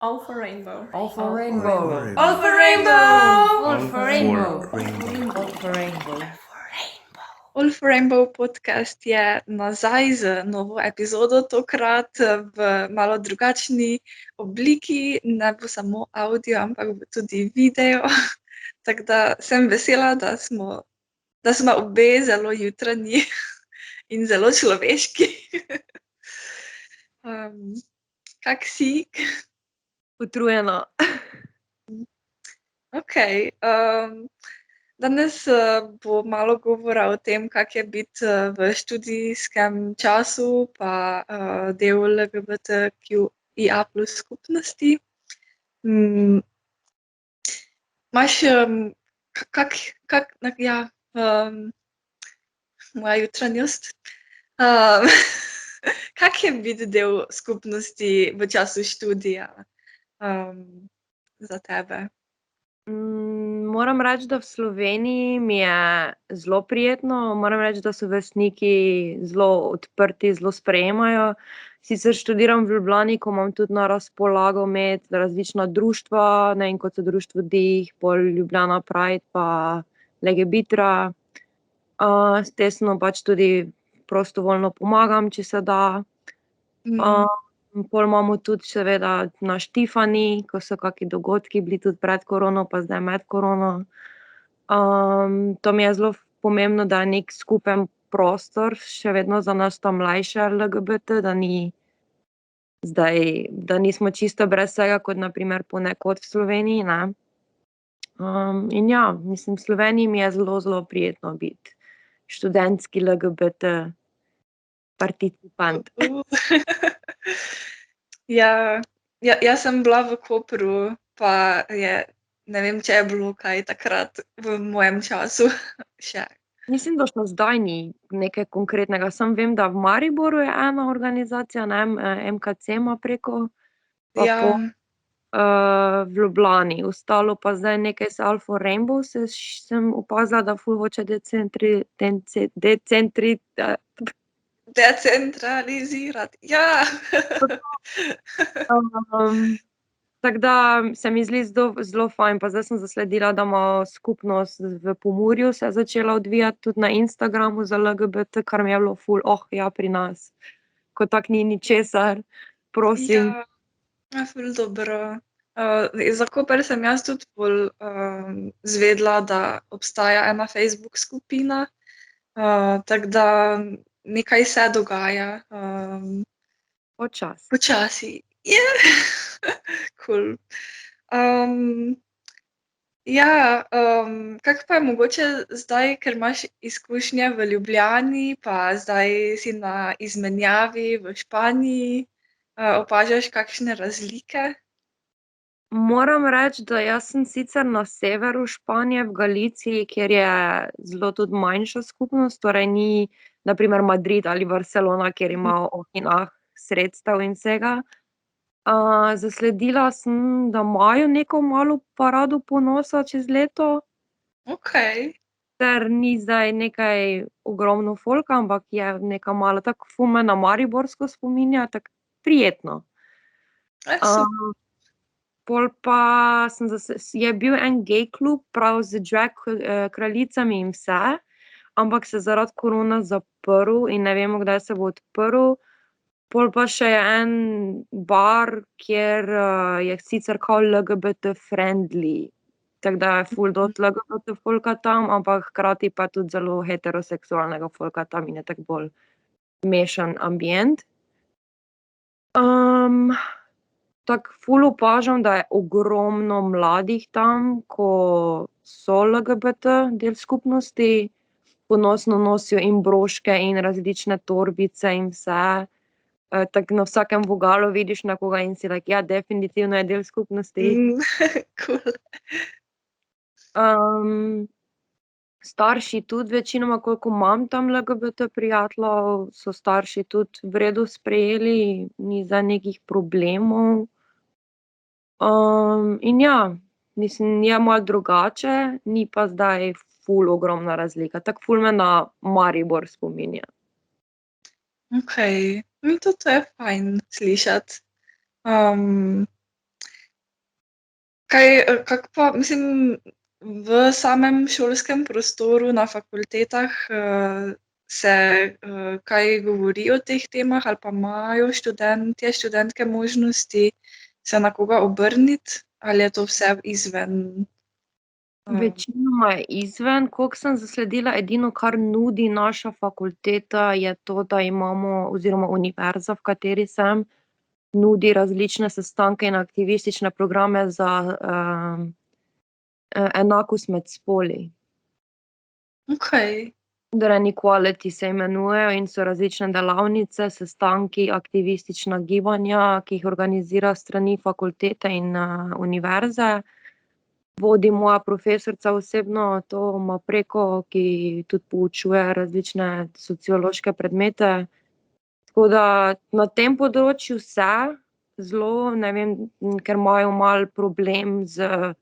All for rainbow. All for rainbow. All for rainbow. All for rainbow. All for rainbow. All for Rainbow podcast je nazaj z novo epizodo, tokrat v malo drugačni obliki, ne bo samo audio, ampak bo tudi video. Tako da sem vesela, da smo obe zelo jutranji in zelo človeški. Kak si? Utrujena. Okej. Danes bo malo govora o tem, kak je biti v študijskem času pa del LGBTQIA+ skupnosti. Imaš moja jutranjost. Kak je biti del skupnosti v času študija za tebe? Moram reči, da v Sloveniji mi je zelo prijetno. Moram reči, da so vrstniki zelo odprti, zelo sprejemajo. Sicer študiram v Ljubljani, ko imam tudi na razpolago imeti različna društva, ne vem, kot so društvo Dih, pol Ljubljana Pride pa Legebitra. S tesno pač tudi prostovoljno pomagam, če se da. Pol imamo tudi seveda na Štifani, ko so kaki dogodki bili tudi pred korono pa zdaj med korono. To mi je zelo pomembno, da je neki skupen prostor še vedno za nas ta mlajše LGBT, da nismo čisto brez vsega, kot na primer ponekod v Sloveniji, ne. In ja, mislim, v Sloveniji mi je zelo, zelo prijetno biti študentski LGBT participant. Ja, jaz sem bila v Kopru, pa ne vem, če je bilo kaj takrat v mojem času še. Mislim, da še zdaj ni nekaj konkretnega, samo vem, da v Mariboru je ena organizacija, ne vem, MKC ima preko, pa Ja, v Ljubljani, ostalo pa zdaj nekaj z All for Rainbow sem opazila, da ful hoče decentralizirati, ja. Tako da se mi zdi zelo fajn, pa zdaj sem zasledila, da ima skupnost v Pomurju se je začela odvijati tudi na Instagramu za LGBT, kar mi je bilo ful, ja, pri nas. Ko tako ni ničesar, prosim. Ja, ful dobro. Za Koper sem jaz tudi bolj izvedela, da obstaja ena Facebook skupina, tako da nekaj se dogaja. Počasi. Počasi. Cool. Ja, kako pa je mogoče zdaj, ker imaš izkušnje v Ljubljani, pa zdaj si na izmenjavi v Španiji, opažaš kakšne razlike? Moram reči, da jaz sem sicer na severu Španije, v Galiciji, kjer je zelo tudi manjša skupnost, torej ni na primer Madrid ali Barcelona, kjer ima sredstev in vsega. Zasledila sem, da imajo neko malo parado ponosa čez leto, Okej. ter ni zdaj nekaj ogromno folka, ampak je neka mala, tako ful me na mariborsko spominja, tako prijetno. Super. Pol pa je bil en gej klub prav z drag kraljicami in vse, ampak se zaradi korone zaprl in ne vemo, kdaj se bo odprl. Pol pa še je en bar, kjer je sicer kao LGBT friendly, tako da je ful dosti LGBT folka tam, ampak hkrati pa tudi zelo heteroseksualnega folka tam in je tako bolj mešan ambient. Tako ful opažam, da je ogromno mladih tam, ko so LGBT del skupnosti, ponosno nosijo in broške in različne torbice in vse. Tako na vsakem vogalu vidiš nekoga in si like, ja, definitivno je del skupnosti. Cool. Starši tudi večinoma, koliko imam tam LGBT prijateljev, so starši tudi v redu sprejeli, ni zdaj nekih problemov. In ja, mislim, je malo drugače, ni pa zdaj ful ogromna razlika, tako ful me na Maribor spominja. Okej, tudi to je fajn slišati. Kako pa, mislim, v samem šolskem prostoru na fakultetah se kaj govori o teh temah ali pa imajo študentke možnosti se na koga obrniti ali je to vse izven? Večinoma je izven, koliko sem zasledila, edino, kar nudi naša fakulteta, je to, da imamo, oziroma univerza, v kateri sem, nudi različne sestanke in aktivistične programe za enakost med spoli. Okej. Gender Equality se imenujejo in so različne delavnice, sestanki, aktivistična gibanja, ki jih organizira s strani fakultete in univerze. Vodi moja profesorica osebno, to ima preko, ki tudi poučuje različne sociološke predmete. Tako da na tem področju zelo, ne vem, ker imajo malo problem z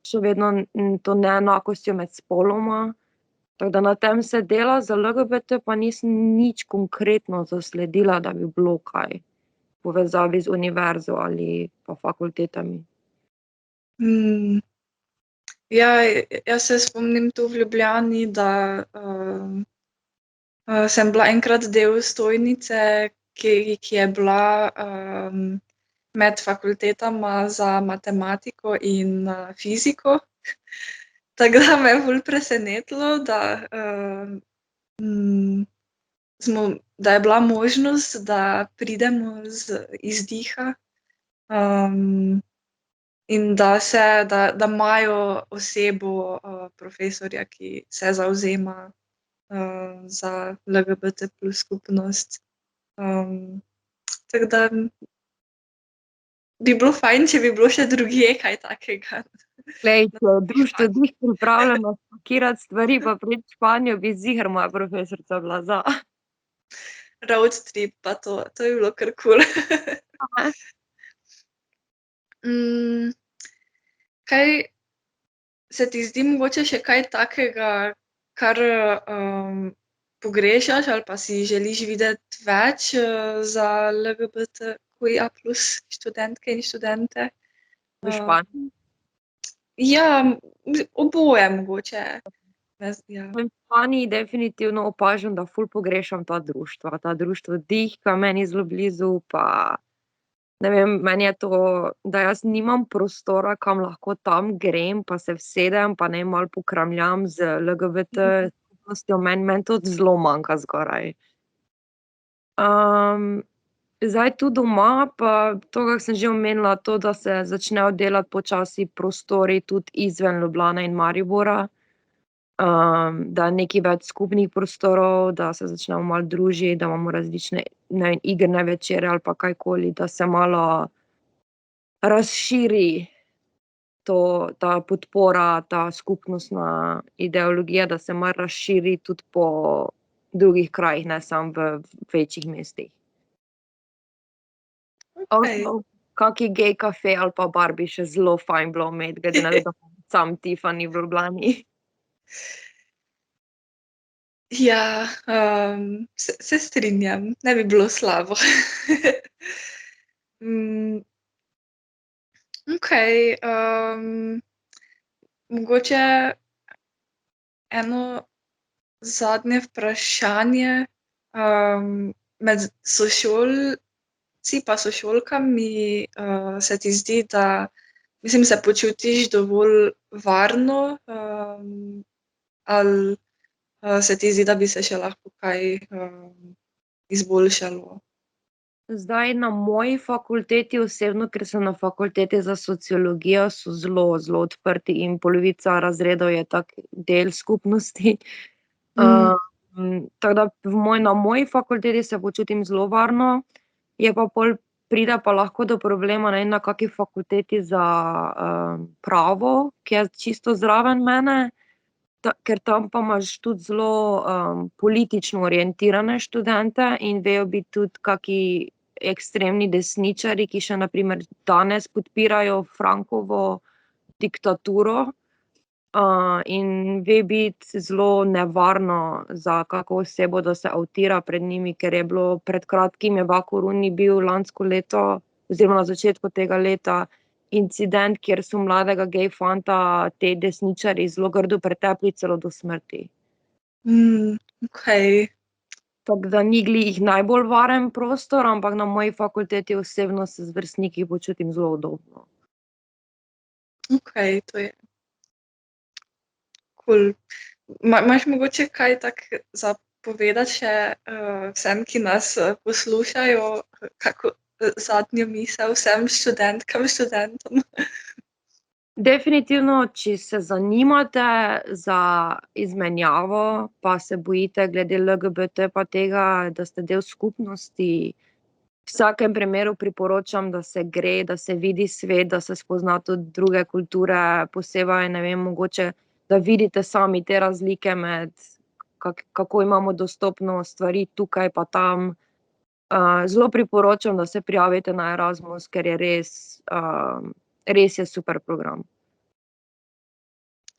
še vedno to neenakostjo med spoloma. Tako da na tem se dela, za LGBT pa nisem nič konkretno zasledila, da bi bilo kaj v povezavi z univerzo ali pa fakultetami. Ja, jaz se spomnim tu v Ljubljani, da sem bila enkrat del stojnice, ki je bila med fakultetama za matematiko in fiziko. Tako da me je ful presenetilo, da je bila možnost, da pridemo iz Diha in da imajo osebo profesorja, ki se zavzema za LGBT plus skupnost. Tako da bi bilo fajn, če bi bilo še drugje kaj takega. Glej, če je društvo Dih pripravljeno spakirati stvari pa priti v Španijo, bi ziher moja profesorica bila za. Road trip pa to bi bilo kar kul. Kaj se ti zdi mogoče še kaj takega, kar pogrešaš ali pa si želiš videti več za LGBTQIA plus študentke in študente? V Španiji? Ja, oboje mogoče. Ja. V Španiji definitivno opažam, da ful pogrešam ta društva. Ta društvo Dih, ki je meni zelo blizu, pa ne vem, meni je to, da jaz nimam prostora, kam lahko tam grem, pa se usedem, pa ne malo pokramljam z LGBT skupnostjo, meni to zelo manjka zgoraj. Zdaj tu doma pa to, kar sem že omenila, to, da se začnejo delati počasi prostori tudi izven Ljubljane in Maribora. Da je nekaj več skupnih prostorov, da se začnemo malo družiti, da imamo različne, ne vem, igrne večere ali pa kajkoli, da se malo razširi ta podpora, ta skupnostna ideologija, da se malo razširi tudi po drugih krajih, ne samo v večjih mestih. Kaki gej kafe ali pa bar bi še zelo fajn bilo imeti, glede na to, da imam sam Tiffany v Ljubljani. Ja, se strinjam, ne bi bilo slabo. Okej, mogoče eno zadnje vprašanje. Med sošolci pa sošolkami se ti zdi, da, mislim, se počutiš dovolj varno ali se ti zdi, da bi se še lahko kaj izboljšalo? Zdaj na moji fakulteti osebno, ker sem na fakulteti za sociologijo, so zelo, zelo odprti in polovica razredov je tak del skupnosti. Tako da na moji fakulteti se počutim zelo varno, je pa pol pride pa lahko do problema, ne vem, na kaki fakulteti za pravo, ki je čisto zraven mene, ker tam pa imaš tudi zelo politično orientirane študente in vejo biti tudi kaki ekstremni desničarji, ki še na primer danes podpirajo Francovo diktaturo. In ve biti zelo nevarno za kako osebo, da se avtira pred njimi, ker je bilo pred kratkim, je v A Coruñi bil lansko leto oziroma na začetku tega leta, incident, kjer so mladega gej fanta te desničarji zelo grdo pretepli celo do smrti. Okej. Tako da ni glih najbolj varen prostor, ampak na moji fakulteti osebno se z vrstniki počutim zelo udobno. Okej, to je kul. Imaš mogoče kaj tak za povedati še vsem, ki nas poslušajo, kako zadnjo misel vsem študentkam, študentom? Definitivno, če se zanimate za izmenjavo, pa se bojite glede LGBT pa tega, da ste del skupnosti, v vsakem primeru priporočam, da se gre, da se vidi svet, da se spozna tudi druge kulture, posebej, ne vem, mogoče, da vidite sami te razlike med, kako imamo dostopno stvari tukaj pa tam. Zelo priporočam, da se prijavite na Erasmus, ker je res je super program.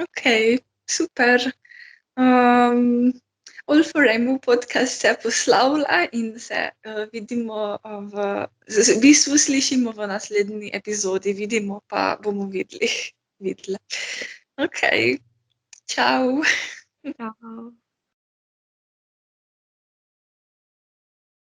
Okej, super. All for Rainbow podcast se poslavlja in se vidimo v bistvu slišimo v naslednji epizodi, vidimo pa bomo videli. Okej, čau. Ciao.